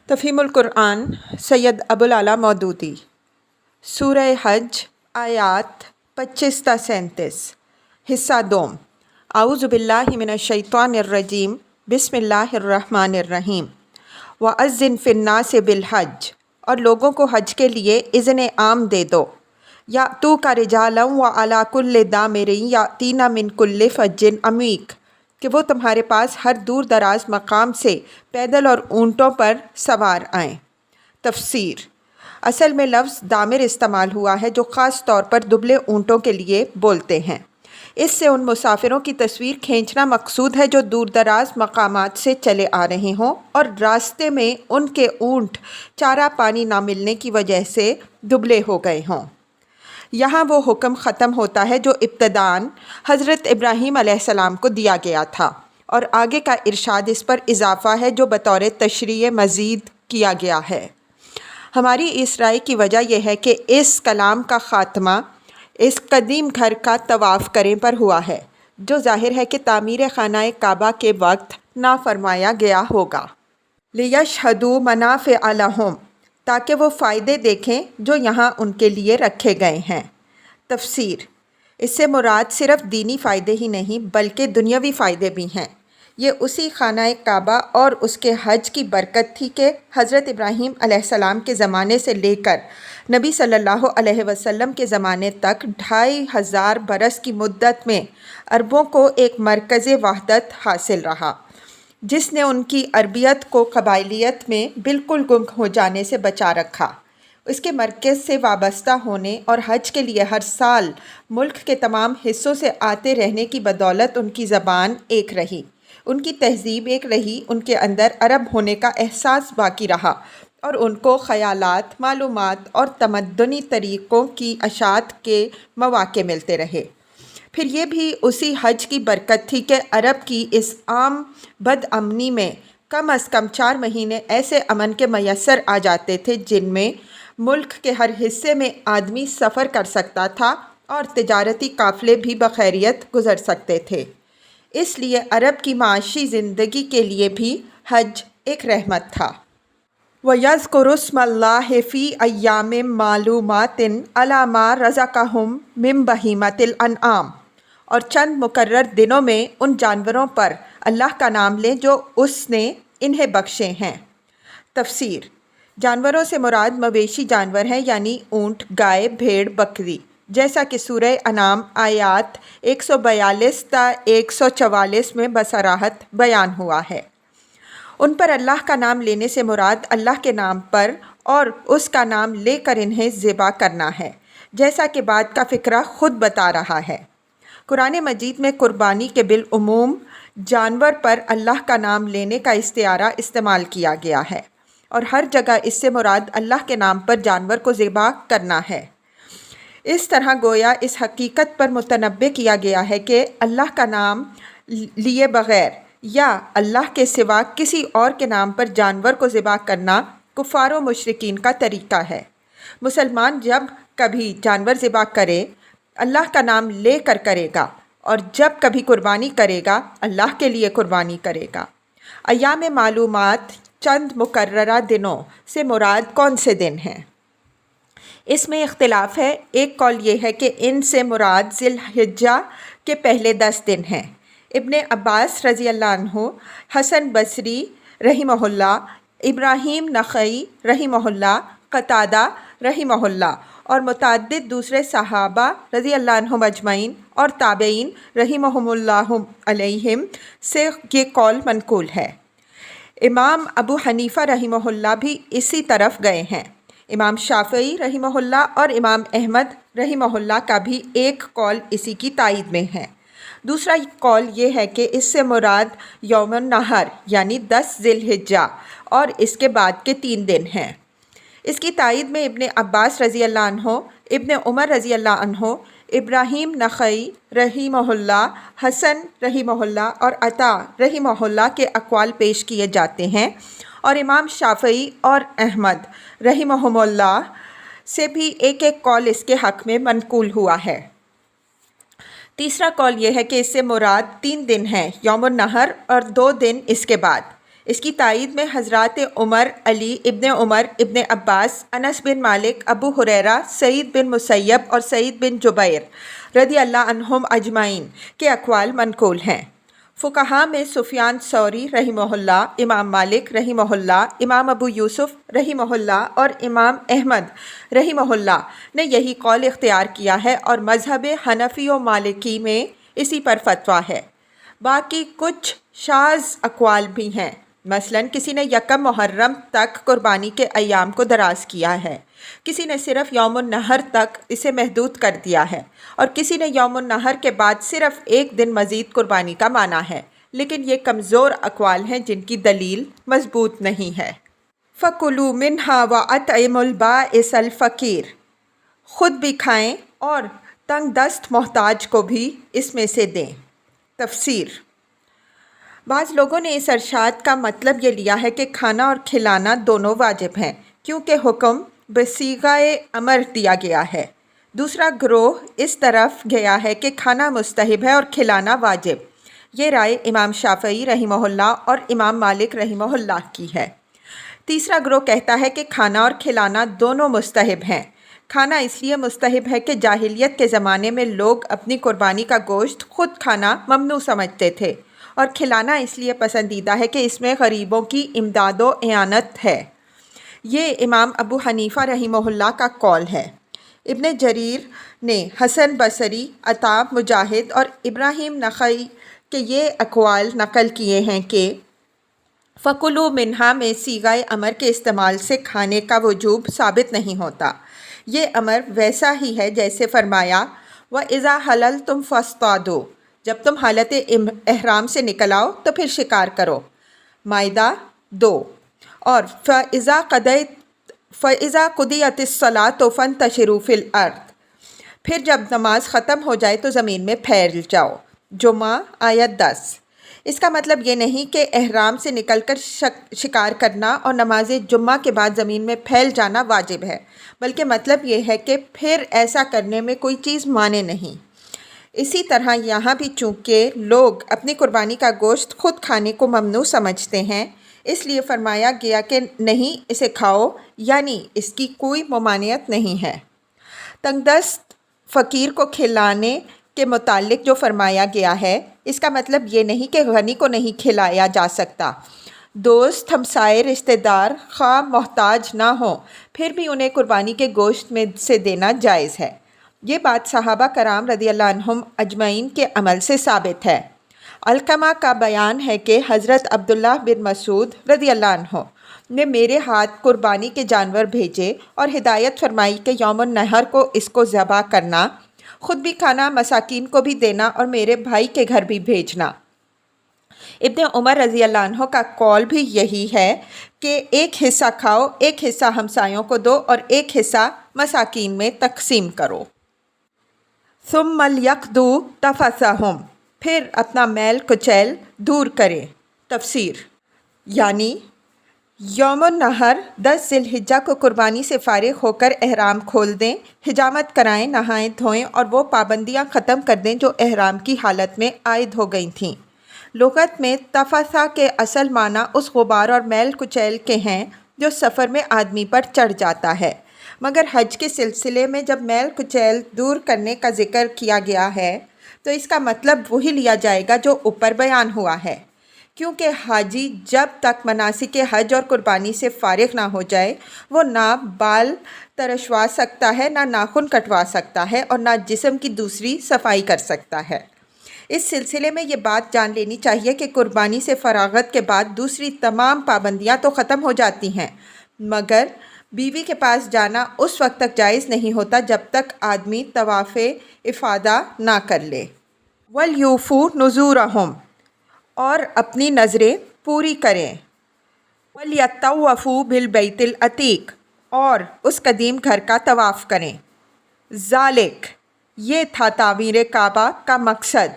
تفہیم القرآن سید ابوالعلا مودودی سورہ حج آیات 25 تا 37 حصہ دوم اعوذ باللہ من الشیطان الرجیم بسم اللہ الرحمن الرحیم وَأَذِّن فِي النَّاسِ بِالْحَجِّ اور لوگوں کو حج کے لیے اذن عام دے دو یَأْتُوکَ رِجَالًا وَعَلَىٰ كُلِّ دَامِرٍ یَأْتِینَ مِن كُلِّ فَجٍّ عَمِیقٍ کہ وہ تمہارے پاس ہر دور دراز مقام سے پیدل اور اونٹوں پر سوار آئیں۔ تفسیر: اصل میں لفظ دامر استعمال ہوا ہے جو خاص طور پر دبلے اونٹوں کے لیے بولتے ہیں۔ اس سے ان مسافروں کی تصویر کھینچنا مقصود ہے جو دور دراز مقامات سے چلے آ رہے ہوں اور راستے میں ان کے اونٹ چارہ پانی نہ ملنے کی وجہ سے دبلے ہو گئے ہوں۔ یہاں وہ حکم ختم ہوتا ہے جو ابتداً حضرت ابراہیم علیہ السلام کو دیا گیا تھا، اور آگے کا ارشاد اس پر اضافہ ہے جو بطور تشریح مزید کیا گیا ہے۔ ہماری اس رائے کی وجہ یہ ہے کہ اس کلام کا خاتمہ اس قدیم گھر کا طواف کریں پر ہوا ہے، جو ظاہر ہے کہ تعمیر خانہ کعبہ کے وقت نہ فرمایا گیا ہوگا۔ لِیَشْهَدُوا مَنَافِعَ لَهُمْ تاکہ وہ فائدے دیکھیں جو یہاں ان کے لیے رکھے گئے ہیں۔ تفسیر: اس سے مراد صرف دینی فائدے ہی نہیں بلکہ دنیاوی فائدے بھی ہیں۔ یہ اسی خانہ کعبہ اور اس کے حج کی برکت تھی کہ حضرت ابراہیم علیہ السلام کے زمانے سے لے کر نبی صلی اللہ علیہ وسلم کے زمانے تک 2500 برس کی مدت میں عربوں کو ایک مرکز وحدت حاصل رہا، جس نے ان کی عربیت کو قبائلیت میں بالکل گم ہو جانے سے بچا رکھا۔ اس کے مرکز سے وابستہ ہونے اور حج کے لیے ہر سال ملک کے تمام حصوں سے آتے رہنے کی بدولت ان کی زبان ایک رہی، ان کی تہذیب ایک رہی، ان کے اندر عرب ہونے کا احساس باقی رہا اور ان کو خیالات، معلومات اور تمدنی طریقوں کی اشاعت کے مواقع ملتے رہے۔ پھر یہ بھی اسی حج کی برکت تھی کہ عرب کی اس عام بد امنی میں کم از کم 4 مہینے ایسے امن کے میسر آ جاتے تھے جن میں ملک کے ہر حصے میں آدمی سفر کر سکتا تھا اور تجارتی قافلے بھی بخیریت گزر سکتے تھے۔ اس لیے عرب کی معاشی زندگی کے لیے بھی حج ایک رحمت تھا۔ وَيَذْكُرُ اسْمَ اللَّهِ فِي أَيَّامٍ مَّعْلُومَاتٍ عَلَىٰ مَا رَزَقَهُم مِّن بَهِیمَةِ الْأَنْعَامِ اور چند مقرر دنوں میں ان جانوروں پر اللہ کا نام لیں جو اس نے انہیں بخشے ہیں۔ تفسیر: جانوروں سے مراد مویشی جانور ہیں، یعنی اونٹ، گائے، بھیڑ، بکری، جیسا کہ سورہ انعام آیات 142 تا 144 میں بصراحت بیان ہوا ہے۔ ان پر اللہ کا نام لینے سے مراد اللہ کے نام پر اور اس کا نام لے کر انہیں ذبح کرنا ہے، جیسا کہ بات کا فقرہ خود بتا رہا ہے۔ قرآن مجید میں قربانی کے بالعموم جانور پر اللہ کا نام لینے کا استعارہ استعمال کیا گیا ہے، اور ہر جگہ اس سے مراد اللہ کے نام پر جانور کو ذبح کرنا ہے۔ اس طرح گویا اس حقیقت پر متنبہ کیا گیا ہے کہ اللہ کا نام لیے بغیر یا اللہ کے سوا کسی اور کے نام پر جانور کو ذبح کرنا کفار و مشرکین کا طریقہ ہے۔ مسلمان جب کبھی جانور ذبح کرے اللہ کا نام لے کر کرے گا، اور جب کبھی قربانی کرے گا اللہ کے لیے قربانی کرے گا۔ ایام معلومات چند مقررہ دنوں سے مراد کون سے دن ہیں؟ اس میں اختلاف ہے۔ ایک قول یہ ہے کہ ان سے مراد ذی الحجہ کے پہلے 10 دن ہیں۔ ابن عباس رضی اللہ عنہ، حسن بصری رحمہ اللہ، ابراہیم نخعی رحمہ اللہ، قتادہ رحمہ اللہ اور متعدد دوسرے صحابہ رضی اللہ عنہم اجمعین اور تابعین رحمہم اللہ علیہم سے یہ قول منقول ہے۔ امام ابو حنیفہ رحمہ اللہ بھی اسی طرف گئے ہیں۔ امام شافعی رحمہ اللہ اور امام احمد رحمہ اللہ کا بھی ایک قول اسی کی تائید میں ہے۔ دوسرا قول یہ ہے کہ اس سے مراد یوم النحر یعنی 10 ذی الحجہ اور اس کے بعد کے 3 دن ہیں۔ اس کی تائید میں ابن عباس رضی اللہ عنہ، ابن عمر رضی اللہ عنہ، ابراہیم نخعی رحمہ اللہ، حسن رحمہ اللہ اور عطا رحمہ اللہ کے اقوال پیش کیے جاتے ہیں، اور امام شافعی اور احمد رحمہم اللہ سے بھی ایک ایک قول اس کے حق میں منقول ہوا ہے۔ تیسرا قول یہ ہے کہ اس سے مراد 3 دن ہیں، یوم النحر اور 2 دن اس کے بعد۔ اس کی تائید میں حضرات عمر، علی ابن عمر، ابن عباس، انس بن مالک، ابو ہریرہ، سعید بن مسیب اور سعید بن جبیر رضی اللہ عنہم اجمعین کے اقوال منقول ہیں۔ فقہاء میں سفیان ثوری رحمہ اللہ، امام مالک رحمہ اللہ، امام ابو یوسف رحمہ اللہ اور امام احمد رحمہ اللہ نے یہی قول اختیار کیا ہے، اور مذہب حنفی و مالکی میں اسی پر فتویٰ ہے۔ باقی کچھ شاذ اقوال بھی ہیں، مثلاً کسی نے یکم محرم تک قربانی کے ایام کو دراز کیا ہے، کسی نے صرف یوم النحر تک اسے محدود کر دیا ہے، اور کسی نے یوم النحر کے بعد صرف ایک دن مزید قربانی کا مانا ہے، لیکن یہ کمزور اقوال ہیں جن کی دلیل مضبوط نہیں ہے۔ فَكُلُوا مِنْهَا وَأَطْعِمُوا الْبَائِسَ الْفَقِيرَ، خود بھی کھائیں اور تنگ دست محتاج کو بھی اس میں سے دیں۔ تفسیر: بعض لوگوں نے اس ارشاد کا مطلب یہ لیا ہے کہ کھانا اور کھلانا دونوں واجب ہیں، کیونکہ حکم بصیغۂ امر دیا گیا ہے۔ دوسرا گروہ اس طرف گیا ہے کہ کھانا مستحب ہے اور کھلانا واجب۔ یہ رائے امام شافعی رحمہ اللہ اور امام مالک رحمہ اللہ کی ہے۔ تیسرا گروہ کہتا ہے کہ کھانا اور کھلانا دونوں مستحب ہیں۔ کھانا اس لیے مستحب ہے کہ جاہلیت کے زمانے میں لوگ اپنی قربانی کا گوشت خود کھانا ممنوع سمجھتے تھے، اور کھلانا اس لیے پسندیدہ ہے کہ اس میں غریبوں کی امداد و اعانت ہے۔ یہ امام ابو حنیفہ رحمہ اللہ کا قول ہے۔ ابن جریر نے حسن بصری، عطا، مجاہد اور ابراہیم نخعی کے یہ اقوال نقل کیے ہیں کہ فَكُلُوا مِنْهَا میں صیغۂ امر کے استعمال سے کھانے کا وجوب ثابت نہیں ہوتا۔ یہ امر ویسا ہی ہے جیسے فرمایا وَإِذَا حَلَلْتُمْ فَاصْطَادُوا، جب تم حالت احرام سے نکل آؤ تو پھر شکار کرو، مائدہ 2۔ اور فَإِذَا قُضِيَتِ الصَّلَاةُ فَانتَشِرُوا فِي الْأَرْضِ، پھر جب نماز ختم ہو جائے تو زمین میں پھیل جاؤ، جمعہ آیت 10۔ اس کا مطلب یہ نہیں کہ احرام سے نکل کر شکار کرنا اور نماز جمعہ کے بعد زمین میں پھیل جانا واجب ہے، بلکہ مطلب یہ ہے کہ پھر ایسا کرنے میں کوئی چیز مانع نہیں۔ اسی طرح یہاں بھی چونکہ لوگ اپنی قربانی کا گوشت خود کھانے کو ممنوع سمجھتے ہیں، اس لیے فرمایا گیا کہ نہیں اسے کھاؤ، یعنی اس کی کوئی ممانعت نہیں ہے۔ تنگ دست فقیر کو کھلانے کے متعلق جو فرمایا گیا ہے، اس کا مطلب یہ نہیں کہ غنی کو نہیں کھلایا جا سکتا۔ دوست، ہمسائے، رشتہ دار خواہ محتاج نہ ہوں پھر بھی انہیں قربانی کے گوشت میں سے دینا جائز ہے۔ یہ بات صحابہ کرام رضی اللہ عنہم اجمعین کے عمل سے ثابت ہے۔ علقمہ کا بیان ہے کہ حضرت عبداللہ بن مسعود رضی اللہ عنہ نے میرے ہاتھ قربانی کے جانور بھیجے اور ہدایت فرمائی کہ یوم النحر کو اس کو ذبح کرنا، خود بھی کھانا، مساکین کو بھی دینا اور میرے بھائی کے گھر بھی بھیجنا۔ ابن عمر رضی اللہ عنہ کا قول بھی یہی ہے کہ ایک حصہ کھاؤ، ایک حصہ ہمسایوں کو دو اور ایک حصہ مساکین میں تقسیم کرو۔ ثم لیقضوا تفثہم، پھر اپنا میل کچیل دور کریں۔ تفسیر: یعنی یوم النحر 10 ذی الحجہ کو قربانی سے فارغ ہو کر احرام کھول دیں، حجامت کرائیں، نہائیں دھوئیں اور وہ پابندیاں ختم کر دیں جو احرام کی حالت میں عائد ہو گئی تھیں۔ لغت میں تفثہ کے اصل معنی اس غبار اور میل کچیل کے ہیں جو سفر میں آدمی پر چڑھ جاتا ہے، مگر حج کے سلسلے میں جب میل کچیل دور کرنے کا ذکر کیا گیا ہے تو اس کا مطلب وہی لیا جائے گا جو اوپر بیان ہوا ہے، کیونکہ حاجی جب تک مناسک حج اور قربانی سے فارغ نہ ہو جائے وہ نہ بال ترشوا سکتا ہے، نہ ناخن کٹوا سکتا ہے اور نہ جسم کی دوسری صفائی کر سکتا ہے۔ اس سلسلے میں یہ بات جان لینی چاہیے کہ قربانی سے فراغت کے بعد دوسری تمام پابندیاں تو ختم ہو جاتی ہیں، مگر بیوی کے پاس جانا اس وقت تک جائز نہیں ہوتا جب تک آدمی طواف افاضہ نہ کر لے۔ وَلْيُوفُوا نُذُورَهُمْ، اور اپنی نذریں پوری کریں۔ وَلْيَطَّوَّفُوا بِالْبَيْتِ الْعَتِيقِ، اور اس قدیم گھر کا طواف کریں۔ ذالک، یہ تھا تعمیر کعبہ کا مقصد۔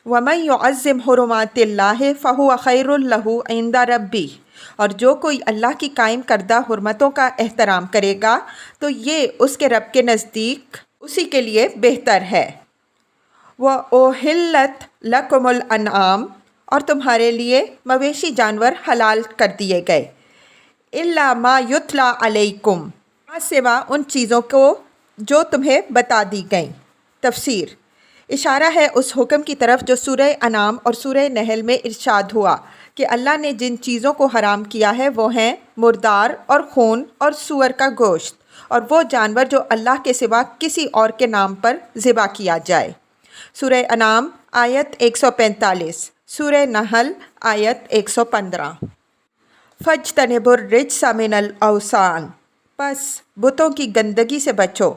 وَمَن يُعَظِّمْ حُرُمَاتِ اللَّهِ فَهُوَ خَيْرٌ لَهُ عِندَ رَبِّهِ، اور جو کوئی اللہ کی قائم کردہ حرمتوں کا احترام کرے گا تو یہ اس کے رب کے نزدیک اسی کے لیے بہتر ہے۔ وَأُحِلَّتْ لَكُمُ الْأَنْعَامُ، اور تمہارے لیے مویشی جانور حلال کر دیے گئے، الا ما یتلا علیکم، سوا ان چیزوں کو جو تمہیں بتا دی گئیں۔ تفسیر: اشارہ ہے اس حکم کی طرف جو سورہ انعام اور سورہ نحل میں ارشاد ہوا کہ اللہ نے جن چیزوں کو حرام کیا ہے وہ ہیں مردار اور خون اور سور کا گوشت اور وہ جانور جو اللہ کے سوا کسی اور کے نام پر ذبح کیا جائے۔ سورہ انعام آیت 145، سورہ نحل آیت 115۔ فَاجْتَنِبُوا الرِّجْسَ مِنَ الْأَوْثَانِ، پس بتوں کی گندگی سے بچو۔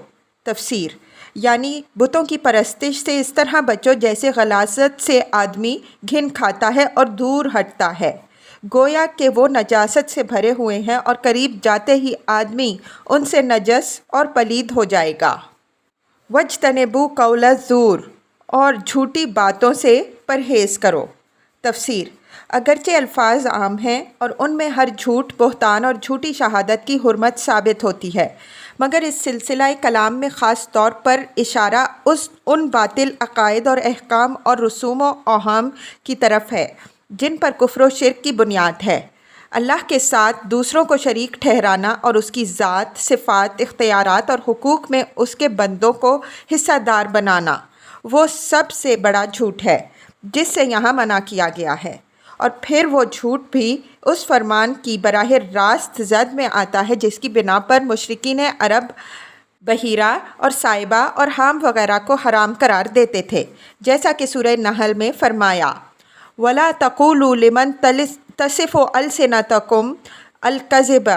تفسیر: یعنی بتوں کی پرستش سے اس طرح بچو جیسے غلاظت سے آدمی گھن کھاتا ہے اور دور ہٹتا ہے، گویا کہ وہ نجاست سے بھرے ہوئے ہیں اور قریب جاتے ہی آدمی ان سے نجس اور پلید ہو جائے گا۔ وَاجْتَنِبُوا قَوْلَ الزُّورِ، اور جھوٹی باتوں سے پرہیز کرو۔ تفسیر: اگرچہ الفاظ عام ہیں اور ان میں ہر جھوٹ، بہتان اور جھوٹی شہادت کی حرمت ثابت ہوتی ہے، مگر اس سلسلہ کلام میں خاص طور پر اشارہ ان باطل عقائد اور احکام اور رسوم و اوہام کی طرف ہے جن پر کفر و شرک کی بنیاد ہے۔ اللہ کے ساتھ دوسروں کو شریک ٹھہرانا اور اس کی ذات، صفات، اختیارات اور حقوق میں اس کے بندوں کو حصہ دار بنانا وہ سب سے بڑا جھوٹ ہے جس سے یہاں منع کیا گیا ہے، اور پھر وہ جھوٹ بھی اس فرمان کی براہ راست زد میں آتا ہے جس کی بنا پر مشرکین عرب بحیرہ اور سائبہ اور حام وغیرہ کو حرام قرار دیتے تھے، جیسا کہ سورہ نحل میں فرمایا وَلَا تَقُولُوا لِمَن تَصِفُ أَلْسِنَتُكُمُ الْكَذِبَ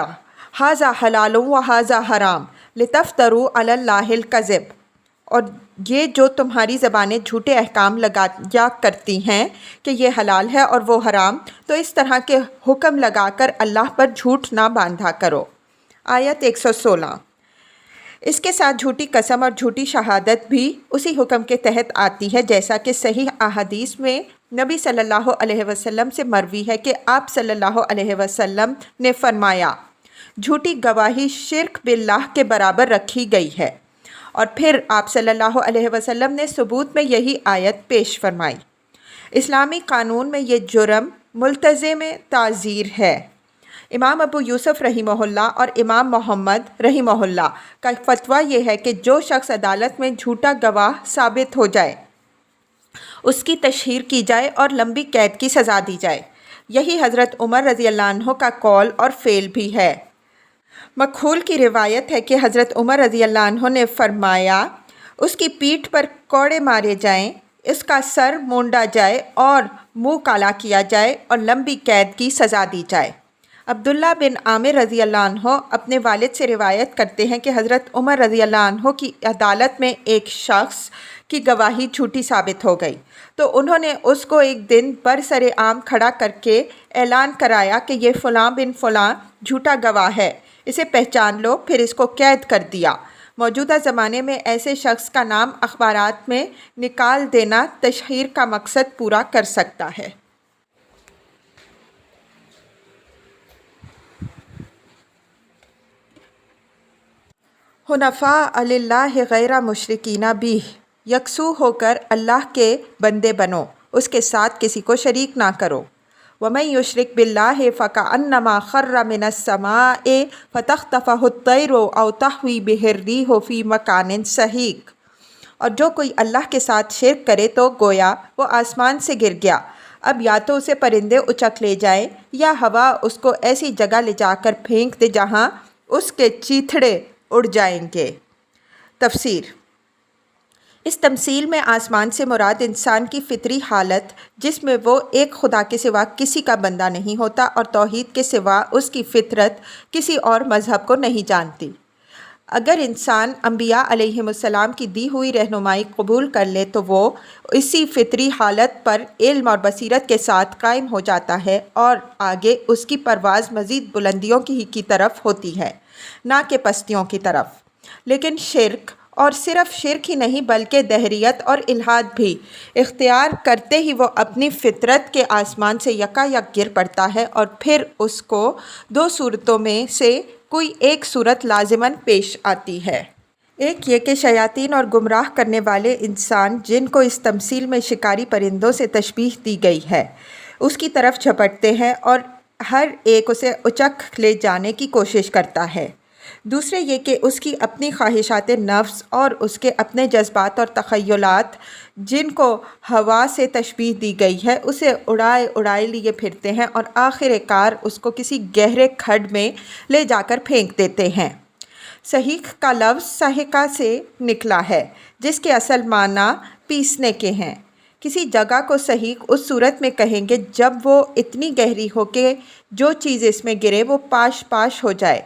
هَٰذَا حَلَالٌ وَهَٰذَا حَرَامٌ لِتَفْتَرُوا عَلَى اللَّهِ الْكَذِبَ، اور یہ جو تمہاری زبانیں جھوٹے احکام لگایا کرتی ہیں کہ یہ حلال ہے اور وہ حرام، تو اس طرح کے حکم لگا کر اللہ پر جھوٹ نہ باندھا کرو۔ آیت 116۔ اس کے ساتھ جھوٹی قسم اور جھوٹی شہادت بھی اسی حکم کے تحت آتی ہے، جیسا کہ صحیح احادیث میں نبی صلی اللہ علیہ وسلم سے مروی ہے کہ آپ صلی اللہ علیہ وسلم نے فرمایا، جھوٹی گواہی شرک باللہ کے برابر رکھی گئی ہے، اور پھر آپ صلی اللہ علیہ وسلم نے ثبوت میں یہی آیت پیش فرمائی۔ اسلامی قانون میں یہ جرم ملتزم تعزیر ہے۔ امام ابو یوسف رحمہ اللہ اور امام محمد رحمہ اللہ کا فتویٰ یہ ہے کہ جو شخص عدالت میں جھوٹا گواہ ثابت ہو جائے اس کی تشہیر کی جائے اور لمبی قید کی سزا دی جائے۔ یہی حضرت عمر رضی اللہ عنہ کا قول اور فعل بھی ہے۔ مکحول کی روایت ہے کہ حضرت عمر رضی اللہ عنہ نے فرمایا، اس کی پیٹھ پر کوڑے مارے جائیں، اس کا سر مونڈا جائے اور منہ کالا کیا جائے اور لمبی قید کی سزا دی جائے۔ عبداللہ بن عامر رضی اللہ عنہ اپنے والد سے روایت کرتے ہیں کہ حضرت عمر رضی اللہ عنہ کی عدالت میں ایک شخص کی گواہی جھوٹی ثابت ہو گئی، تو انہوں نے اس کو ایک دن برسر عام کھڑا کر کے اعلان کرایا کہ یہ فلاں بن فلاں جھوٹا گواہ ہے، اسے پہچان لو، پھر اس کو قید کر دیا۔ موجودہ زمانے میں ایسے شخص کا نام اخبارات میں نکال دینا تشہیر کا مقصد پورا کر سکتا ہے۔ حنفاء للہ غیر مشرکین بہ، یکسو ہو کر اللہ کے بندے بنو، اس کے ساتھ کسی کو شریک نہ کرو۔ وَمَن يُشْرِكْ بِاللَّهِ فَكَأَنَّمَا خَرَّ مِنَ السَّمَاءِ فَتَخْطَفُهُ الطَّيْرُ أَوْ تَهْوِي بِهِ الرِّيحُ فِي مَكَانٍ سَحِيقٍ، اور جو کوئی اللہ کے ساتھ شرک کرے تو گویا وہ آسمان سے گر گیا، اب یا تو اسے پرندے اچک لے جائیں یا ہوا اس کو ایسی جگہ لے جا کر پھینک دے جہاں اس کے چیتھڑے اڑ جائیں گے۔ تفسیر: اس تمثیل میں آسمان سے مراد انسان کی فطری حالت جس میں وہ ایک خدا کے سوا کسی کا بندہ نہیں ہوتا اور توحید کے سوا اس کی فطرت کسی اور مذہب کو نہیں جانتی۔ اگر انسان انبیاء علیہم السلام کی دی ہوئی رہنمائی قبول کر لے تو وہ اسی فطری حالت پر علم اور بصیرت کے ساتھ قائم ہو جاتا ہے اور آگے اس کی پرواز مزید بلندیوں کی طرف ہوتی ہے، نہ کہ پستیوں کی طرف۔ لیکن شرک، اور صرف شرک ہی نہیں بلکہ دہریت اور الحاد بھی اختیار کرتے ہی وہ اپنی فطرت کے آسمان سے یکا یک گر پڑتا ہے، اور پھر اس کو دو صورتوں میں سے کوئی ایک صورت لازماً پیش آتی ہے۔ ایک یہ کہ شیاطین اور گمراہ کرنے والے انسان جن کو اس تمثیل میں شکاری پرندوں سے تشبیہ دی گئی ہے، اس کی طرف جھپٹتے ہیں اور ہر ایک اسے اچک لے جانے کی کوشش کرتا ہے۔ دوسرے یہ کہ اس کی اپنی خواہشات نفس اور اس کے اپنے جذبات اور تخیلات جن کو ہوا سے تشبیہ دی گئی ہے اسے اڑائے اڑائے لیے پھرتے ہیں اور آخر کار اس کو کسی گہرے کھڈ میں لے جا کر پھینک دیتے ہیں۔ سحیق کا لفظ سحقہ سے نکلا ہے جس کے اصل معنی پیسنے کے ہیں۔ کسی جگہ کو سحیق اس صورت میں کہیں گے جب وہ اتنی گہری ہو کہ جو چیز اس میں گرے وہ پاش پاش ہو جائے۔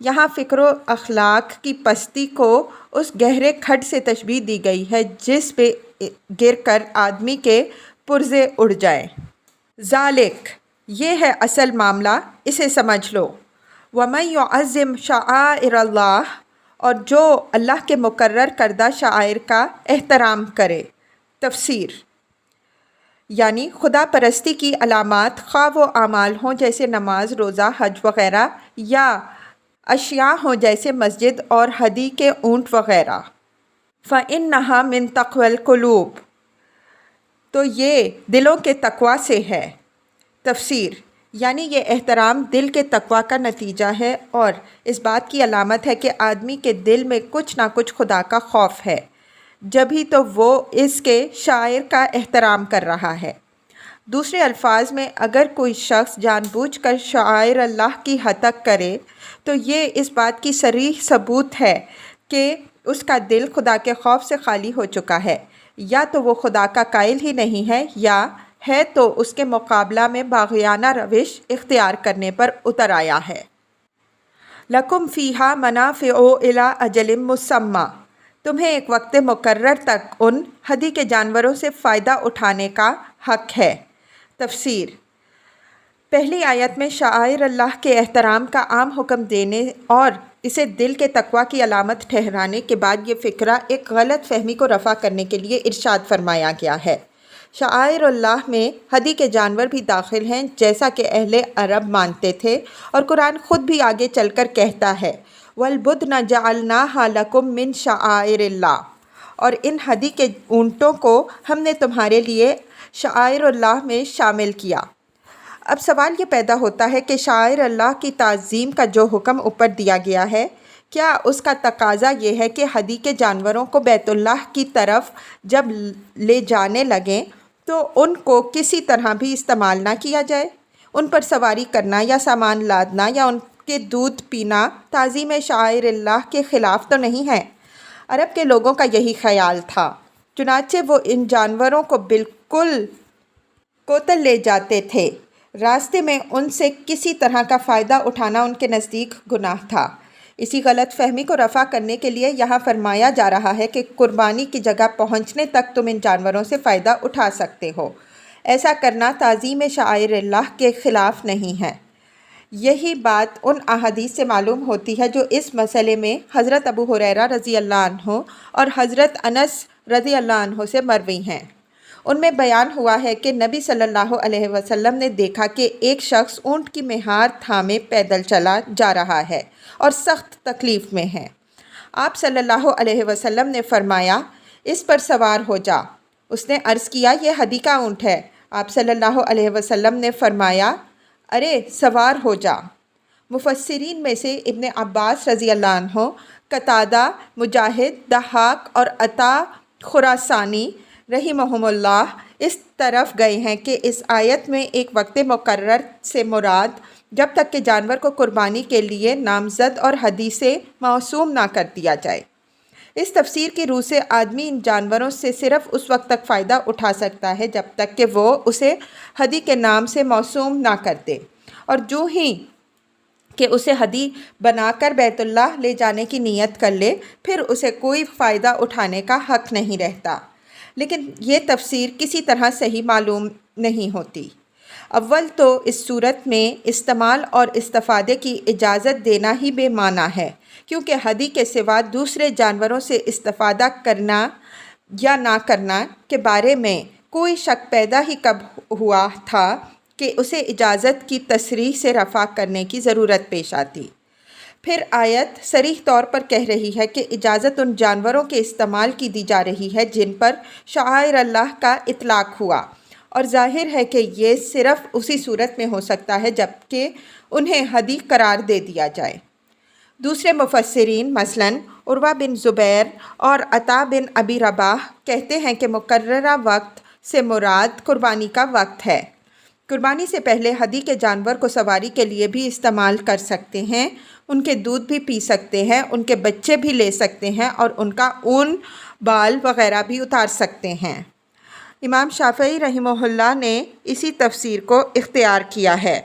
یہاں فکر و اخلاق کی پستی کو اس گہرے کھڈ سے تشبیہ دی گئی ہے جس پہ گر کر آدمی کے پرزے اڑ جائیں۔ ذالک، یہ ہے اصل معاملہ، اسے سمجھ لو۔ وَمَن يُعَظِّمْ شَعَائِرَ اللّہ، اور جو اللہ کے مقرر کردہ شعائر کا احترام کرے۔ تفسیر، یعنی خدا پرستی کی علامات خواہ وہ اعمال ہوں جیسے نماز، روزہ، حج وغیرہ، یا اشیاء ہوں جیسے مسجد اور ہدی کے اونٹ وغیرہ۔ فَإِنَّهَا مِن تَقْوَى الْقُلُوبِ، تو یہ دلوں کے تقویٰ سے ہے۔ تفسیر، یعنی یہ احترام دل کے تقویٰ کا نتیجہ ہے اور اس بات کی علامت ہے کہ آدمی کے دل میں کچھ نہ کچھ خدا کا خوف ہے، جبھی تو وہ اس کے شاعر کا احترام کر رہا ہے۔ دوسرے الفاظ میں اگر کوئی شخص جان بوجھ کر شعائر اللہ کی ہتک کرے تو یہ اس بات کی صریح ثبوت ہے کہ اس کا دل خدا کے خوف سے خالی ہو چکا ہے، یا تو وہ خدا کا قائل ہی نہیں ہے، یا ہے تو اس کے مقابلہ میں باغیانہ روش اختیار کرنے پر اتر آیا ہے۔ لَكُمْ فِيهَا مَنَافِعُ إِلَىٰ أَجَلٍ مُّسَمًّى، تمہیں ایک وقت مقرر تک ان ہدی کے جانوروں سے فائدہ اٹھانے کا حق ہے۔ تفسیر، پہلی آیت میں شعائر اللہ کے احترام کا عام حکم دینے اور اسے دل کے تقویٰ کی علامت ٹھہرانے کے بعد یہ فقرہ ایک غلط فہمی کو رفع کرنے کے لیے ارشاد فرمایا گیا ہے۔ شعائر اللہ میں ہدی کے جانور بھی داخل ہیں جیسا کہ اہل عرب مانتے تھے، اور قرآن خود بھی آگے چل کر کہتا ہے وَالْبُدْنَ جَعَلْنَاهَا لَكُم مِّن شَعَائِرِ اللّہ، اور ان ہدی کے اونٹوں کو ہم نے تمہارے لیے شعائر اللہ میں شامل کیا۔ اب سوال یہ پیدا ہوتا ہے کہ شعائر اللہ کی تعظیم کا جو حکم اوپر دیا گیا ہے، کیا اس کا تقاضا یہ ہے کہ ہدی کے جانوروں کو بیت اللہ کی طرف جب لے جانے لگیں تو ان کو کسی طرح بھی استعمال نہ کیا جائے؟ ان پر سواری کرنا یا سامان لادنا یا ان کے دودھ پینا تعظیم شعائر اللہ کے خلاف تو نہیں ہے؟ عرب کے لوگوں کا یہی خیال تھا، چنانچہ وہ ان جانوروں کو بالکل کوتل لے جاتے تھے۔ راستے میں ان سے کسی طرح کا فائدہ اٹھانا ان کے نزدیک گناہ تھا۔ اسی غلط فہمی کو رفع کرنے کے لیے یہاں فرمایا جا رہا ہے کہ قربانی کی جگہ پہنچنے تک تم ان جانوروں سے فائدہ اٹھا سکتے ہو۔ ایسا کرنا تعظیم شعائر اللہ کے خلاف نہیں ہے۔ یہی بات ان احادیث سے معلوم ہوتی ہے جو اس مسئلے میں حضرت ابو ہریرہ رضی اللہ عنہ اور حضرت انس رضی اللہ عنہ سے مروی ہیں۔ ان میں بیان ہوا ہے کہ نبی صلی اللہ علیہ وسلم نے دیکھا کہ ایک شخص اونٹ کی مہار تھامے پیدل چلا جا رہا ہے اور سخت تکلیف میں ہے۔ آپ صلی اللہ علیہ وسلم نے فرمایا، اس پر سوار ہو جا۔ اس نے عرض کیا، یہ ہدی کا اونٹ ہے۔ آپ صلی اللہ علیہ وسلم نے فرمایا، ارے سوار ہو جا۔ مفسرین میں سے ابن عباس رضی اللہ عنہ، قتادہ، مجاہد، ضحاک اور عطا خراسانی رحمہم اللہ اس طرف گئے ہیں کہ اس آیت میں ایک وقت مقرر سے مراد جب تک کہ جانور کو قربانی کے لیے نامزد اور ہدی سے موسوم نہ کر دیا جائے۔ اس تفسیر کی روح سے آدمی ان جانوروں سے صرف اس وقت تک فائدہ اٹھا سکتا ہے جب تک کہ وہ اسے ہدی کے نام سے موسوم نہ کر دے، اور جو ہی کہ اسے ہدی بنا کر بیت اللہ لے جانے کی نیت کر لے پھر اسے کوئی فائدہ اٹھانے کا حق نہیں رہتا۔ لیکن یہ تفسیر کسی طرح صحیح معلوم نہیں ہوتی۔ اول تو اس صورت میں استعمال اور استفادے کی اجازت دینا ہی بے معنی ہے، کیونکہ ہدی کے سوا دوسرے جانوروں سے استفادہ کرنا یا نہ کرنا کے بارے میں کوئی شک پیدا ہی کب ہوا تھا کہ اسے اجازت کی تصریح سے رفع کرنے کی ضرورت پیش آتی۔ پھر آیت صریح طور پر کہہ رہی ہے کہ اجازت ان جانوروں کے استعمال کی دی جا رہی ہے جن پر شعائر اللہ کا اطلاق ہوا، اور ظاہر ہے کہ یہ صرف اسی صورت میں ہو سکتا ہے جب کہ انہیں ہدی قرار دے دیا جائے۔ دوسرے مفسرین مثلاً عروہ بن زبیر اور عطا بن ابی رباح کہتے ہیں کہ مقررہ وقت سے مراد قربانی کا وقت ہے۔ قربانی سے پہلے ہدی کے جانور کو سواری کے لیے بھی استعمال کر سکتے ہیں، ان کے دودھ بھی پی سکتے ہیں، ان کے بچے بھی لے سکتے ہیں اور ان کا اون، بال وغیرہ بھی اتار سکتے ہیں۔ امام شافعی رحمہ اللہ نے اسی تفسیر کو اختیار کیا ہے۔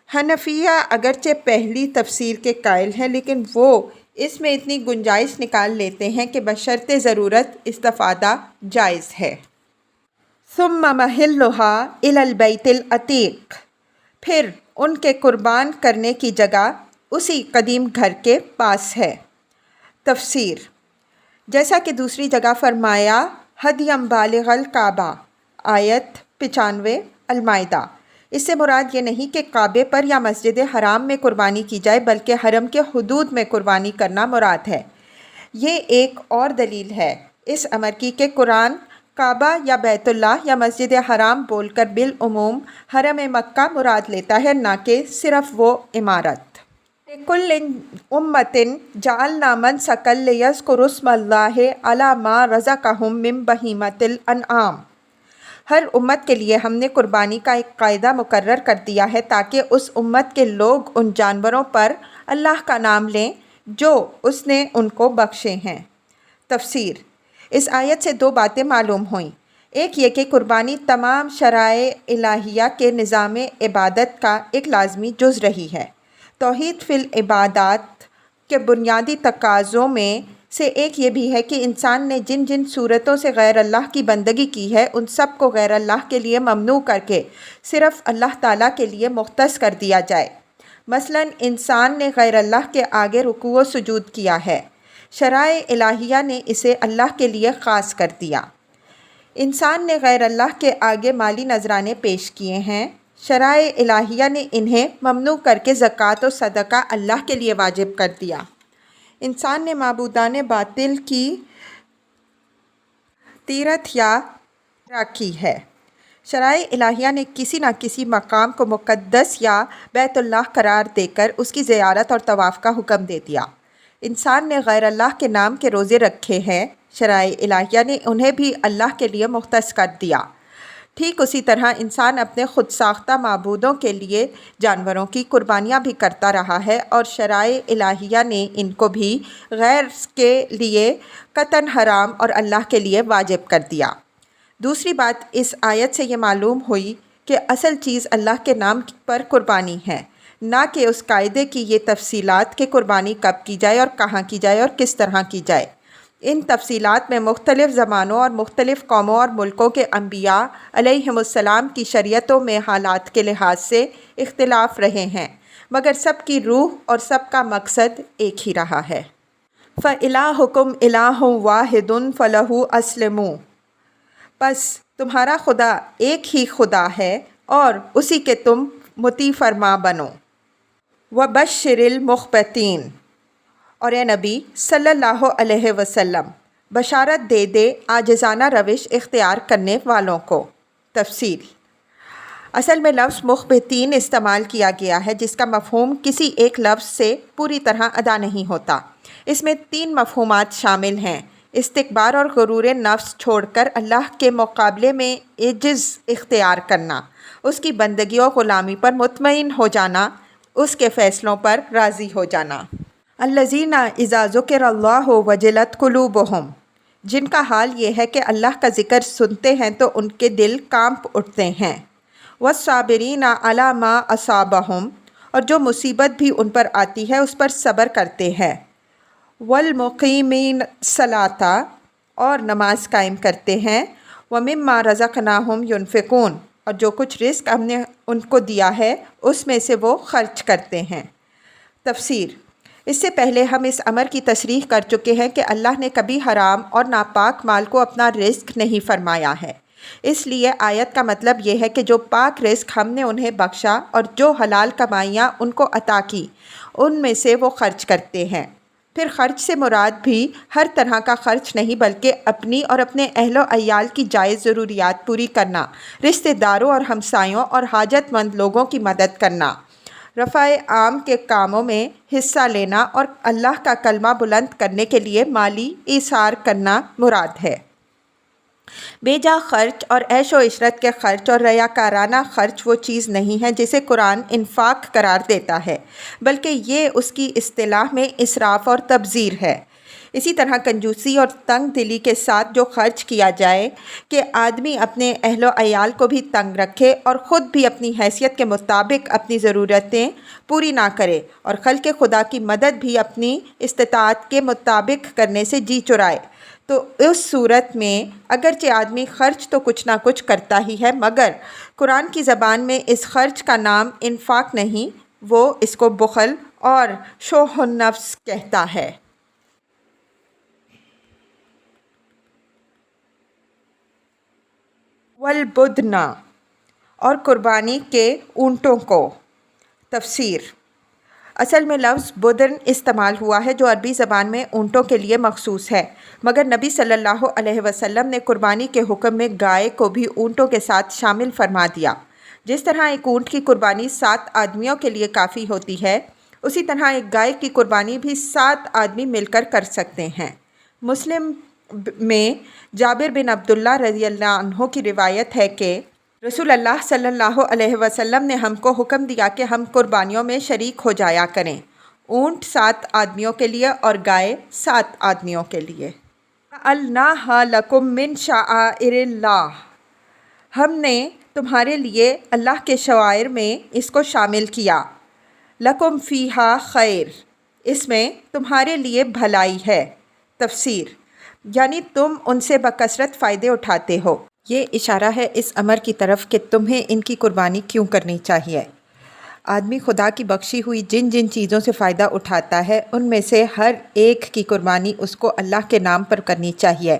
حنفیہ اگرچہ پہلی تفسیر کے قائل ہیں لیکن وہ اس میں اتنی گنجائش نکال لیتے ہیں کہ بشرط ضرورت استفادہ جائز ہے۔ ثم محلها الی البیت العتیق، پھر ان کے قربان کرنے کی جگہ اسی قدیم گھر کے پاس ہے۔ تفسیر: جیسا کہ دوسری جگہ فرمایا ہدیم بالغ الکعبہ، آیت 95 المائدہ، اس سے مراد یہ نہیں کہ کعبے پر یا مسجد حرام میں قربانی کی جائے بلکہ حرم کے حدود میں قربانی کرنا مراد ہے۔ یہ ایک اور دلیل ہے اس امر کی کہ قرآن کعبہ یا بیت اللہ یا مسجد حرام بول کر بالعموم حرم مکہ مراد لیتا ہے، نہ کہ صرف وہ عمارت۔ لِكُلِّ أُمَّةٍ جَعَلْنَا مَنسَكًا لِيَذْكُرُوا اسْمَ اللَّهِ عَلَىٰ مَا رَزَقَهُم مِّن بَهِيمَةِ الْأَنْعَامِ، ہر امت کے لیے ہم نے قربانی کا ایک قاعدہ مقرر کر دیا ہے تاکہ اس امت کے لوگ ان جانوروں پر اللہ کا نام لیں جو اس نے ان کو بخشے ہیں۔ تفسیر: اس آیت سے دو باتیں معلوم ہوئیں۔ ایک یہ کہ قربانی تمام شرائع الہیہ کے نظام عبادت کا ایک لازمی جز رہی ہے۔ توحید فی العبادات کے بنیادی تقاضوں میں سے ایک یہ بھی ہے کہ انسان نے جن جن صورتوں سے غیر اللہ کی بندگی کی ہے ان سب کو غیر اللہ کے لیے ممنوع کر کے صرف اللہ تعالیٰ کے لیے مختص کر دیا جائے۔ مثلاً انسان نے غیر اللہ کے آگے رکوع و سجود کیا ہے، شرائع الہیہ نے اسے اللہ کے لیے خاص کر دیا۔ انسان نے غیر اللہ کے آگے مالی نذرانے پیش کیے ہیں، شرائع الہیہ نے انہیں ممنوع کر کے زکوٰۃ و صدقہ اللہ کے لیے واجب کر دیا۔ انسان نے معبودان باطل کی تیرتھ یا کی ہے، شرائع الہیہ نے کسی نہ کسی مقام کو مقدس یا بیت اللہ قرار دے کر اس کی زیارت اور طواف کا حکم دے دیا۔ انسان نے غیر اللہ کے نام کے روزے رکھے ہیں، شرائع الہیہ نے انہیں بھی اللہ کے لیے مختص کر دیا۔ ٹھیک اسی طرح انسان اپنے خود ساختہ معبودوں کے لیے جانوروں کی قربانیاں بھی کرتا رہا ہے اور شرائع الہیہ نے ان کو بھی غیر کے لیے قطعاً حرام اور اللہ کے لیے واجب کر دیا۔ دوسری بات اس آیت سے یہ معلوم ہوئی کہ اصل چیز اللہ کے نام پر قربانی ہے، نہ کہ اس قاعدے کی یہ تفصیلات کہ قربانی کب کی جائے اور کہاں کی جائے اور کس طرح کی جائے۔ ان تفصیلات میں مختلف زمانوں اور مختلف قوموں اور ملکوں کے انبیاء علیہم السلام کی شریعتوں میں حالات کے لحاظ سے اختلاف رہے ہیں، مگر سب کی روح اور سب کا مقصد ایک ہی رہا ہے۔ فَإِلَٰهُكُمْ إِلَٰهٌ وَاحِدٌ فَلَهُ أَسْلِمُوا، پس تمہارا خدا ایک ہی خدا ہے اور اسی کے تم مطیع فرما بنو۔ وَبَشِّرِ الْمُخْبِتِينَ، اور اے نبی صلی اللہ علیہ وسلم بشارت دے دے عاجزانہ روش اختیار کرنے والوں کو۔ تفصیل: اصل میں لفظ مخبتین استعمال کیا گیا ہے جس کا مفہوم کسی ایک لفظ سے پوری طرح ادا نہیں ہوتا۔ اس میں 3 مفہومات شامل ہیں: استکبار اور غرور نفس چھوڑ کر اللہ کے مقابلے میں عجز اختیار کرنا، اس کی بندگی و غلامی پر مطمئن ہو جانا، اس کے فیصلوں پر راضی ہو جانا۔ الذین اذا ذکر اللہ وجلت قلوبہم، جن کا حال یہ ہے کہ اللہ کا ذکر سنتے ہیں تو ان کے دل کانپ اٹھتے ہیں۔ والصابرین علی ما اصابہم، اور جو مصیبت بھی ان پر آتی ہے اس پر صبر کرتے ہیں۔ والمقیمین الصلاۃ، اور نماز قائم کرتے ہیں۔ ومما رزقناہم ینفقون، اور جو کچھ رزق ہم نے ان کو دیا ہے اس میں سے وہ خرچ کرتے ہیں۔ تفسیر: اس سے پہلے ہم اس امر کی تصریح کر چکے ہیں کہ اللہ نے کبھی حرام اور ناپاک مال کو اپنا رزق نہیں فرمایا ہے، اس لیے آیت کا مطلب یہ ہے کہ جو پاک رزق ہم نے انہیں بخشا اور جو حلال کمائیاں ان کو عطا کی ان میں سے وہ خرچ کرتے ہیں۔ پھر خرچ سے مراد بھی ہر طرح کا خرچ نہیں بلکہ اپنی اور اپنے اہل و عیال کی جائز ضروریات پوری کرنا، رشتہ داروں اور ہمسایوں اور حاجت مند لوگوں کی مدد کرنا، رفع عام کے کاموں میں حصہ لینا اور اللہ کا کلمہ بلند کرنے کے لیے مالی ایثار کرنا مراد ہے۔ بے جا خرچ اور عیش و عشرت کے خرچ اور ریاکارانہ خرچ وہ چیز نہیں ہے جسے قرآن انفاق قرار دیتا ہے، بلکہ یہ اس کی اصطلاح میں اسراف اور تبذیر ہے۔ اسی طرح کنجوسی اور تنگ دلی کے ساتھ جو خرچ کیا جائے کہ آدمی اپنے اہل و عیال کو بھی تنگ رکھے اور خود بھی اپنی حیثیت کے مطابق اپنی ضرورتیں پوری نہ کرے اور خلق خدا کی مدد بھی اپنی استطاعت کے مطابق کرنے سے جی چرائے، تو اس صورت میں اگرچہ آدمی خرچ تو کچھ نہ کچھ کرتا ہی ہے، مگر قرآن کی زبان میں اس خرچ کا نام انفاق نہیں، وہ اس کو بخل اور شح النفس کہتا ہے۔ والبدن اور قربانی کے اونٹوں کو۔ تفسیر۔ اصل میں لفظ بدن استعمال ہوا ہے جو عربی زبان میں اونٹوں کے لیے مخصوص ہے، مگر نبی صلی اللہ علیہ وسلم نے قربانی کے حکم میں گائے کو بھی اونٹوں کے ساتھ شامل فرما دیا۔ جس طرح ایک اونٹ کی قربانی 7 آدمیوں کے لیے کافی ہوتی ہے، اسی طرح ایک گائے کی قربانی بھی 7 آدمی مل کر سکتے ہیں۔ مسلم میں جابر بن عبداللہ رضی اللہ عنہ کی روایت ہے کہ رسول اللہ صلی اللہ علیہ وسلم نے ہم کو حکم دیا کہ ہم قربانیوں میں شریک ہو جایا کریں، اونٹ 7 آدمیوں کے لیے اور گائے 7 آدمیوں کے لیے۔ جعلناھا لکم من شعائر اللہ، ہم نے تمہارے لیے اللہ کے شعائر میں اس کو شامل کیا۔ لکم فیہا خیر، اس میں تمہارے لیے بھلائی ہے۔ تفسیر۔ یعنی تم ان سے بکثرت فائدے اٹھاتے ہو۔ یہ اشارہ ہے اس امر کی طرف کہ تمہیں ان کی قربانی کیوں کرنی چاہیے۔ آدمی خدا کی بخشی ہوئی جن جن چیزوں سے فائدہ اٹھاتا ہے ان میں سے ہر ایک کی قربانی اس کو اللہ کے نام پر کرنی چاہیے،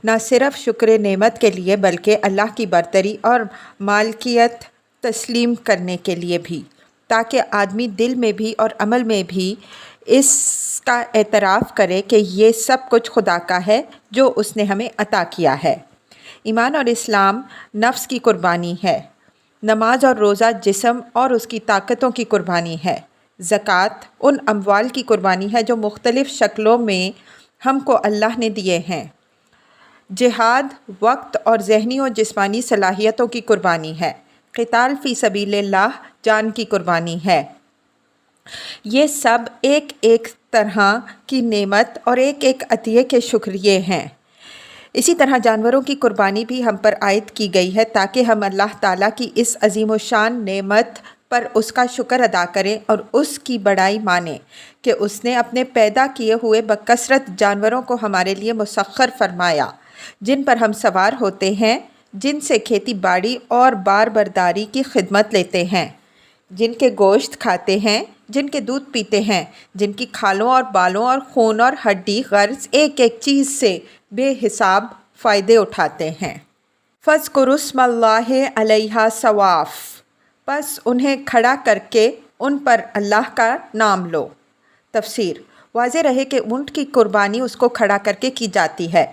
نہ صرف شکر نعمت کے لیے بلکہ اللہ کی برتری اور مالکیت تسلیم کرنے کے لیے بھی، تاکہ آدمی دل میں بھی اور عمل میں بھی اس کا اعتراف کرے کہ یہ سب کچھ خدا کا ہے جو اس نے ہمیں عطا کیا ہے۔ ایمان اور اسلام نفس کی قربانی ہے، نماز اور روزہ جسم اور اس کی طاقتوں کی قربانی ہے، زکوٰۃ ان اموال کی قربانی ہے جو مختلف شکلوں میں ہم کو اللہ نے دیے ہیں، جہاد وقت اور ذہنی و جسمانی صلاحیتوں کی قربانی ہے، قتال فی سبیل اللہ جان کی قربانی ہے۔ یہ سب ایک ایک طرح کی نعمت اور ایک ایک عطیے کے شکریے ہیں۔ اسی طرح جانوروں کی قربانی بھی ہم پر عائد کی گئی ہے تاکہ ہم اللہ تعالیٰ کی اس عظیم و شان نعمت پر اس کا شکر ادا کریں اور اس کی بڑائی مانیں کہ اس نے اپنے پیدا کیے ہوئے بکثرت جانوروں کو ہمارے لیے مسخر فرمایا، جن پر ہم سوار ہوتے ہیں، جن سے کھیتی باڑی اور بار برداری کی خدمت لیتے ہیں، جن کے گوشت کھاتے ہیں، جن کے دودھ پیتے ہیں، جن کی کھالوں اور بالوں اور خون اور ہڈی غرض ایک ایک چیز سے بے حساب فائدے اٹھاتے ہیں۔ فاذکروا اسم اللہ علیہا صواف، پس انہیں کھڑا کر کے ان پر اللہ کا نام لو۔ تفسیر۔ واضح رہے کہ اونٹ کی قربانی اس کو کھڑا کر کے کی جاتی ہے،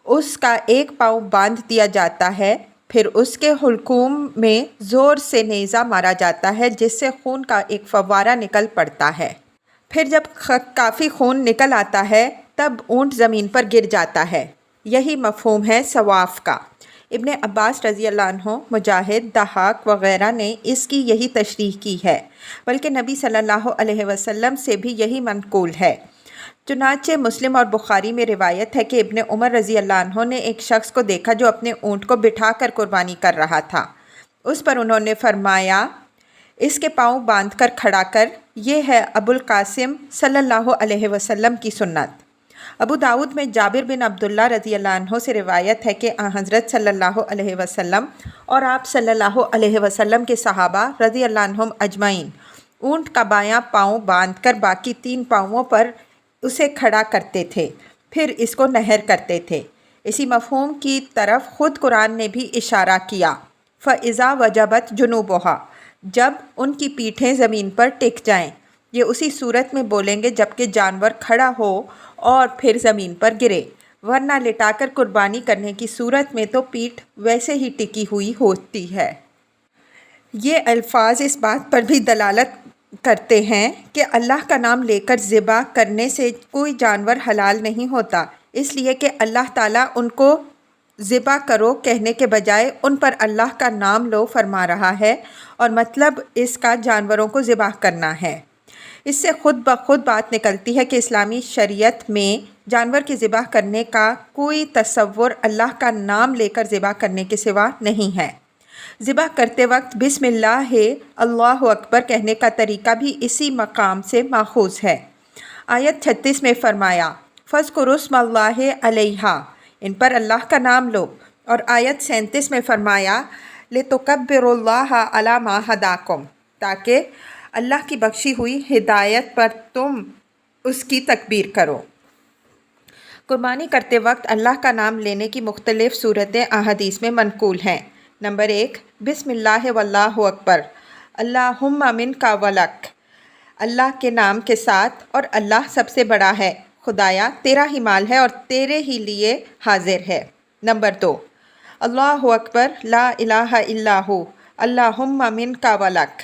اس کا ایک پاؤں باندھ دیا جاتا ہے، پھر اس کے حلقوم میں زور سے نیزہ مارا جاتا ہے جس سے خون کا ایک فوارہ نکل پڑتا ہے۔ پھر جب کافی خون نکل آتا ہے تب اونٹ زمین پر گر جاتا ہے۔ یہی مفہوم ہے صواف کا۔ ابن عباس رضی اللہ عنہ، مجاہد، ضحاک وغیرہ نے اس کی یہی تشریح کی ہے، بلکہ نبی صلی اللہ علیہ وسلم سے بھی یہی منقول ہے۔ چنانچہ مسلم اور بخاری میں روایت ہے کہ ابن عمر رضی اللہ عنہ نے ایک شخص کو دیکھا جو اپنے اونٹ کو بٹھا کر قربانی کر رہا تھا۔ اس پر انہوں نے فرمایا، اس کے پاؤں باندھ کر کھڑا کر، یہ ہے ابو القاسم صلی اللہ علیہ وسلم کی سنت۔ ابو داؤد میں جابر بن عبداللہ رضی اللہ عنہ سے روایت ہے کہ حضرت صلی اللہ علیہ وسلم اور آپ صلی اللہ علیہ وسلم کے صحابہ رضی اللہ عنہم اجمعین اونٹ کا بایاں پاؤں باندھ کر باقی 3 پاؤں پر اسے کھڑا کرتے تھے، پھر اس کو نہر کرتے تھے۔ اسی مفہوم کی طرف خود قرآن نے بھی اشارہ کیا، فَإِذَا وَجَبَتْ جُنُوبُهَا، جب ان کی پیٹھیں زمین پر ٹک جائیں، یہ اسی صورت میں بولیں گے جبکہ جانور کھڑا ہو اور پھر زمین پر گرے، ورنہ لٹا کر قربانی کرنے کی صورت میں تو پیٹھ ویسے ہی ٹکی ہوئی ہوتی ہے۔ یہ الفاظ اس بات پر بھی دلالت کرتے ہیں کہ اللہ کا نام لے کر ذبح کرنے سے کوئی جانور حلال نہیں ہوتا، اس لیے کہ اللہ تعالیٰ ان کو ذبح کرو کہنے کے بجائے ان پر اللہ کا نام لو فرما رہا ہے، اور مطلب اس کا جانوروں کو ذبح کرنا ہے۔ اس سے خود بخود بات نکلتی ہے کہ اسلامی شریعت میں جانور کی ذبح کرنے کا کوئی تصور اللہ کا نام لے کر ذبح کرنے کے سوا نہیں ہے۔ ذبح کرتے وقت بسم اللہ اللہ اکبر کہنے کا طریقہ بھی اسی مقام سے ماخوذ ہے۔ آیت 36 میں فرمایا فَاذْكُرُوا اسْمَ اللَّهِ عَلَيْهَا، ان پر اللہ کا نام لو، اور آیت 37 میں فرمایا لِتُكَبِّرُوا اللَّهَ عَلَى مَا هَدَاكُمْ، تاکہ اللہ کی بخشی ہوئی ہدایت پر تم اس کی تکبیر کرو۔ قربانی کرتے وقت اللہ کا نام لینے کی مختلف صورتیں احادیث میں منقول ہیں۔ نمبر 1، بسم اللہ واللہ اکبر، اللہم منک ولک، اللہ کے نام کے ساتھ اور اللہ سب سے بڑا ہے، خدایا تیرا ہی مال ہے اور تیرے ہی لیے حاضر ہے۔ نمبر 2، اللہ اکبر لا الہ الا ہو، اللہم منک ولک،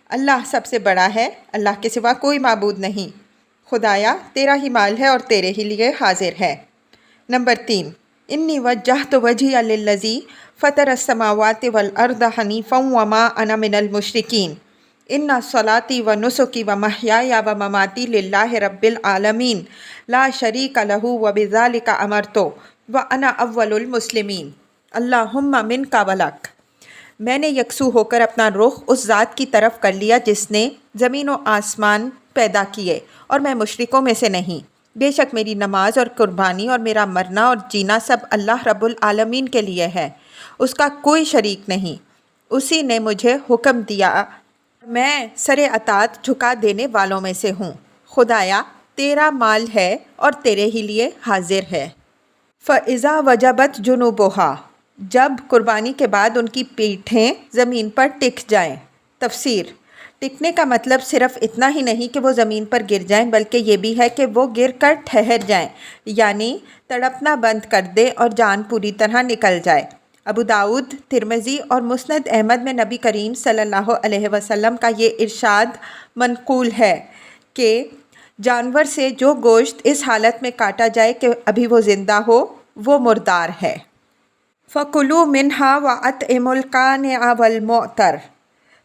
اللہ سب سے بڑا ہے، اللہ کے سوا کوئی معبود نہیں، خدایا تیرا ہی مال ہے اور تیرے ہی لیے حاضر ہے۔ نمبر 3، انی وجہت وجہی للذی فطر السماوات والارض حنیفا وما انا من المشرکین، ان صلاتی و نسکی و محیای و مماتی للہ رب العالمین لا شریک لہ وبذالک امرت وانا اول المسلمین، اللہم منک ولک۔ میں نے یکسو ہو کر اپنا رخ اس ذات کی طرف کر لیا جس نے زمین و آسمان پیدا کیے، اور میں مشرکوں میں سے نہیں۔ بے شک میری نماز اور قربانی اور میرا مرنا اور جینا سب اللہ رب العالمین کے لیے ہے، اس کا کوئی شریک نہیں، اسی نے مجھے حکم دیا، میں سر اطاعت جھکا دینے والوں میں سے ہوں، خدایا تیرا مال ہے اور تیرے ہی لیے حاضر ہے۔ فَإِذَا وَجَبَتْ جُنُوبُهَا، جب قربانی کے بعد ان کی پیٹھیں زمین پر ٹک جائیں۔ تفسیر، ٹکنے کا مطلب صرف اتنا ہی نہیں کہ وہ زمین پر گر جائیں، بلکہ یہ بھی ہے کہ وہ گر کر ٹھہر جائیں، یعنی تڑپنا بند کر دے اور جان پوری طرح نکل جائے۔ ابو داؤد، ترمذی اور مسند احمد میں نبی کریم صلی اللہ علیہ وسلم کا یہ ارشاد منقول ہے کہ جانور سے جو گوشت اس حالت میں کاٹا جائے کہ ابھی وہ زندہ ہو، وہ مردار ہے۔ فَكُلُوا مِنْهَا وَأَطْعِمُوا الْقَانِعَ وَالْمُعْتَرَ،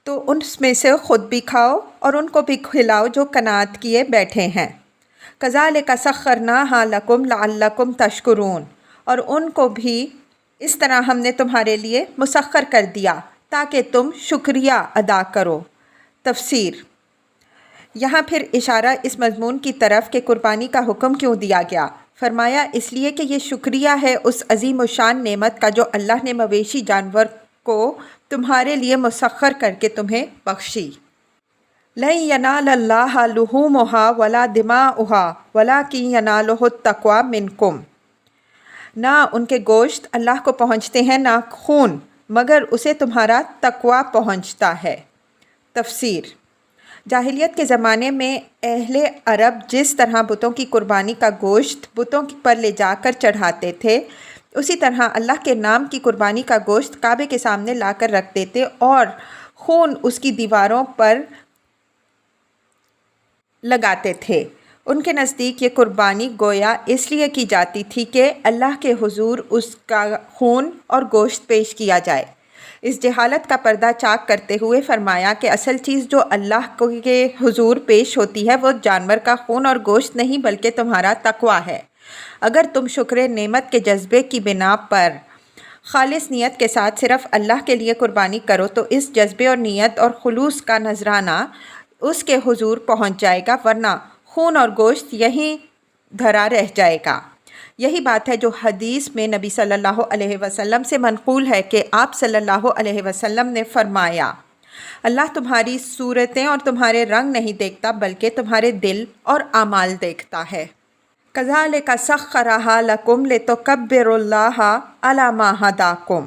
تو اس میں سے خود بھی کھاؤ اور ان کو بھی کھلاؤ جو قناعت کیے بیٹھے ہیں۔ كَذَلِكَ سَخَّرْنَاهَا لَكُمْ لَعَلَّكُمْ تَشْكُرُونَ، اور ان کو بھی اس طرح ہم نے تمہارے لیے مسخر کر دیا تاکہ تم شکریہ ادا کرو۔ تفسیر، یہاں پھر اشارہ اس مضمون کی طرف کہ قربانی کا حکم کیوں دیا گیا، فرمایا اس لیے کہ یہ شکریہ ہے اس عظیم الشان نعمت کا جو اللہ نے مویشی جانور کو تمہارے لیے مسخر کر کے تمہیں بخشی۔ لَن يَنَالَ اللَّهَ لُحُومُهَا وَلَا دِمَاؤُهَا وَلَٰكِن يَنَالُهُ التَّقْوَىٰ مِنكُمْ، نہ ان کے گوشت اللہ کو پہنچتے ہیں نہ خون، مگر اسے تمہارا تقویٰ پہنچتا ہے۔ تفسیر، جاہلیت کے زمانے میں اہل عرب جس طرح بتوں کی قربانی کا گوشت بتوں پر لے جا کر چڑھاتے تھے، اسی طرح اللہ کے نام کی قربانی کا گوشت کعبے کے سامنے لا کر رکھ دیتے اور خون اس کی دیواروں پر لگاتے تھے۔ ان کے نزدیک یہ قربانی گویا اس لیے کی جاتی تھی کہ اللہ کے حضور اس کا خون اور گوشت پیش کیا جائے۔ اس جہالت کا پردہ چاک کرتے ہوئے فرمایا کہ اصل چیز جو اللہ کے حضور پیش ہوتی ہے وہ جانور کا خون اور گوشت نہیں بلکہ تمہارا تقویٰ ہے۔ اگر تم شکر نعمت کے جذبے کی بنا پر خالص نیت کے ساتھ صرف اللہ کے لیے قربانی کرو تو اس جذبے اور نیت اور خلوص کا نذرانہ اس کے حضور پہنچ جائے گا، ورنہ خون اور گوشت یہیں دھرا رہ جائے گا۔ یہی بات ہے جو حدیث میں نبی صلی اللہ علیہ وسلم سے منقول ہے کہ آپ صلی اللہ علیہ وسلم نے فرمایا، اللہ تمہاری صورتیں اور تمہارے رنگ نہیں دیکھتا بلکہ تمہارے دل اور اعمال دیکھتا ہے۔ كَذَلِكَ سَخَّرَهَا لَكُمْ لِتُكَبِّرُوا اللَّهَ عَلَى مَا هَدَاكُمْ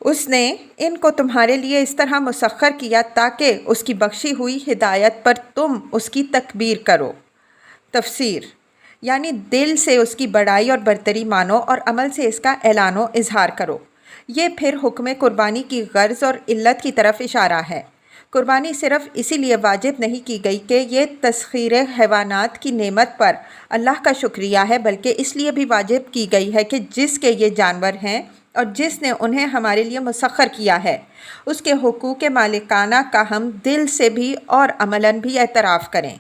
اس نے ان کو تمہارے لیے اس طرح مسخر کیا تاکہ اس کی بخشی ہوئی ہدایت پر تم اس کی تکبیر کرو۔ تفسیر یعنی دل سے اس کی بڑائی اور برتری مانو اور عمل سے اس کا اعلان و اظہار کرو۔ یہ پھر حکم قربانی کی غرض اور علت کی طرف اشارہ ہے۔ قربانی صرف اسی لیے واجب نہیں کی گئی کہ یہ تسخیر حیوانات کی نعمت پر اللہ کا شکریہ ہے، بلکہ اس لیے بھی واجب کی گئی ہے کہ جس کے یہ جانور ہیں اور جس نے انہیں ہمارے لیے مسخر کیا ہے، اس کے حقوق مالکانہ کا ہم دل سے بھی اور عملاً بھی اعتراف کریں،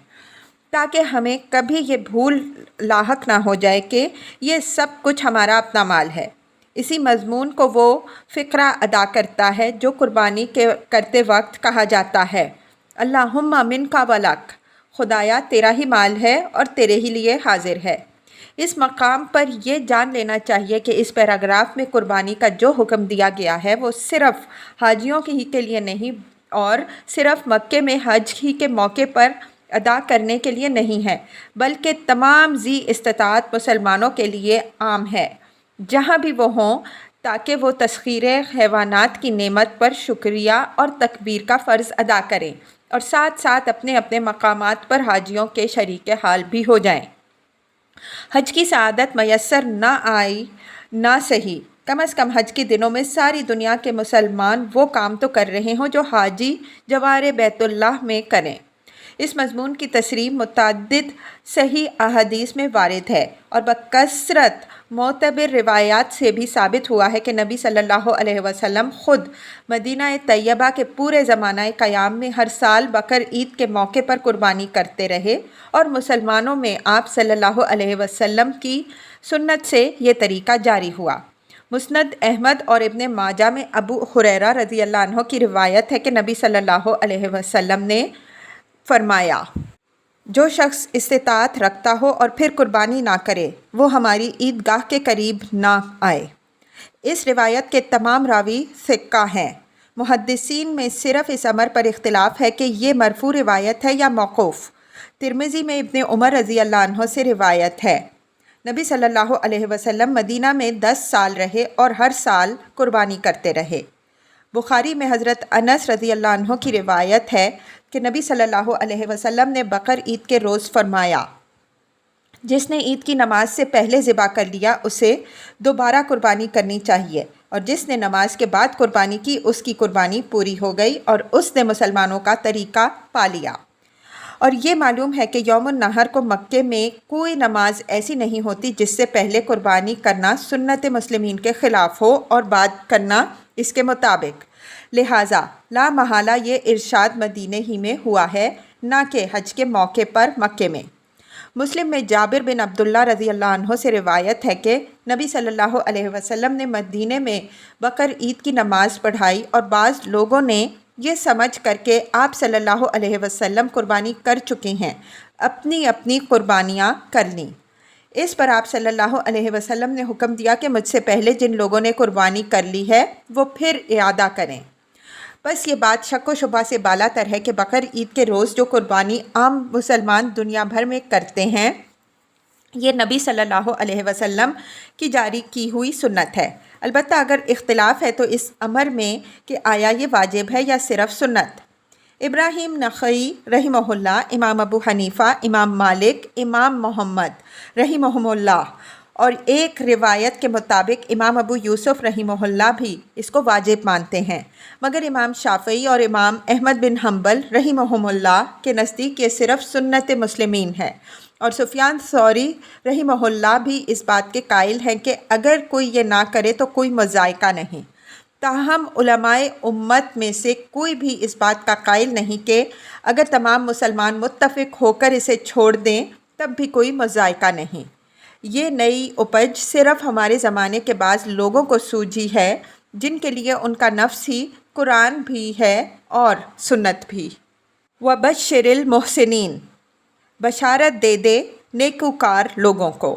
تاکہ ہمیں کبھی یہ بھول لاحق نہ ہو جائے کہ یہ سب کچھ ہمارا اپنا مال ہے۔ اسی مضمون کو وہ فقرہ ادا کرتا ہے جو قربانی کرتے وقت کہا جاتا ہے، اللہم منک ولک، خدایا تیرا ہی مال ہے اور تیرے ہی لیے حاضر ہے۔ اس مقام پر یہ جان لینا چاہیے کہ اس پیراگراف میں قربانی کا جو حکم دیا گیا ہے وہ صرف حاجیوں ہی کے لیے نہیں اور صرف مکے میں حج ہی کے موقع پر ادا کرنے کے لیے نہیں ہے، بلکہ تمام ذی استطاعت مسلمانوں کے لیے عام ہے، جہاں بھی وہ ہوں، تاکہ وہ تسخیر حیوانات کی نعمت پر شکریہ اور تکبیر کا فرض ادا کریں اور ساتھ ساتھ اپنے اپنے مقامات پر حاجیوں کے شریک حال بھی ہو جائیں۔ حج کی سعادت میسر نہ آئی نہ صحیح، کم از کم حج کے دنوں میں ساری دنیا کے مسلمان وہ کام تو کر رہے ہوں جو حاجی جوار بیت اللہ میں کریں۔ اس مضمون کی تصریح متعدد صحیح احادیث میں وارد ہے اور بکثرت معتبر روایات سے بھی ثابت ہوا ہے کہ نبی صلی اللہ علیہ وسلم خود مدینہ طیبہ کے پورے زمانہ قیام میں ہر سال بقر عید کے موقع پر قربانی کرتے رہے اور مسلمانوں میں آپ صلی اللہ علیہ وسلم کی سنت سے یہ طریقہ جاری ہوا۔ مسند احمد اور ابن ماجہ میں ابو ہریرہ رضی اللہ عنہ کی روایت ہے کہ نبی صلی اللہ علیہ وسلم نے فرمایا، جو شخص استطاعت رکھتا ہو اور پھر قربانی نہ کرے وہ ہماری عیدگاہ کے قریب نہ آئے۔ اس روایت کے تمام راوی ثقہ ہیں۔ محدثین میں صرف اس امر پر اختلاف ہے کہ یہ مرفوع روایت ہے یا موقوف۔ ترمذی میں ابن عمر رضی اللہ عنہ سے روایت ہے، نبی صلی اللہ علیہ وسلم مدینہ میں 10 سال رہے اور ہر سال قربانی کرتے رہے۔ بخاری میں حضرت انس رضی اللہ عنہ کی روایت ہے کہ نبی صلی اللہ علیہ وسلم نے بقر عید کے روز فرمایا، جس نے عید کی نماز سے پہلے ذبح کر لیا اسے دوبارہ قربانی کرنی چاہیے، اور جس نے نماز کے بعد قربانی کی اس کی قربانی پوری ہو گئی اور اس نے مسلمانوں کا طریقہ پا لیا۔ اور یہ معلوم ہے کہ یوم النحر کو مکے میں کوئی نماز ایسی نہیں ہوتی جس سے پہلے قربانی کرنا سنت مسلمین کے خلاف ہو اور بعد کرنا اس کے مطابق، لہٰذا لا محالہ یہ ارشاد مدینے ہی میں ہوا ہے، نہ کہ حج کے موقع پر مکے میں۔ مسلم میں جابر بن عبداللہ رضی اللہ عنہ سے روایت ہے کہ نبی صلی اللہ علیہ وسلم نے مدینے میں بقر عید کی نماز پڑھائی اور بعض لوگوں نے یہ سمجھ کر کہ آپ صلی اللہ علیہ وسلم قربانی کر چکے ہیں، اپنی اپنی قربانیاں کر لیں۔ اس پر آپ صلی اللہ علیہ وسلم نے حکم دیا کہ مجھ سے پہلے جن لوگوں نے قربانی کر لی ہے وہ پھر اعادہ کریں۔ بس یہ بات شک و شبہ سے بالا تر ہے کہ بقر عید کے روز جو قربانی عام مسلمان دنیا بھر میں کرتے ہیں، یہ نبی صلی اللہ علیہ وسلم کی جاری کی ہوئی سنت ہے۔ البتہ اگر اختلاف ہے تو اس امر میں کہ آیا یہ واجب ہے یا صرف سنت۔ ابراہیم نخعی رحمہ اللہ، امام ابو حنیفہ، امام مالک، امام محمد رحمہ اللہ اور ایک روایت کے مطابق امام ابو یوسف رحمہ اللہ بھی اس کو واجب مانتے ہیں، مگر امام شافعی اور امام احمد بن حنبل رحمہ اللہ کے نزدیک یہ صرف سنت مسلمین ہے، اور سفیان ثوری رحمہ اللہ بھی اس بات کے قائل ہیں کہ اگر کوئی یہ نہ کرے تو کوئی مضائقہ نہیں۔ تاہم علماء امت میں سے کوئی بھی اس بات کا قائل نہیں کہ اگر تمام مسلمان متفق ہو کر اسے چھوڑ دیں تب بھی کوئی مضائقہ نہیں۔ یہ نئی اپج صرف ہمارے زمانے کے بعض لوگوں کو سوجھی ہے جن کے لیے ان کا نفس ہی قرآن بھی ہے اور سنت بھی۔ وَبَشِّرِ الْمُحْسِنِينَ، بشارت دے دے نیکوکار لوگوں کو۔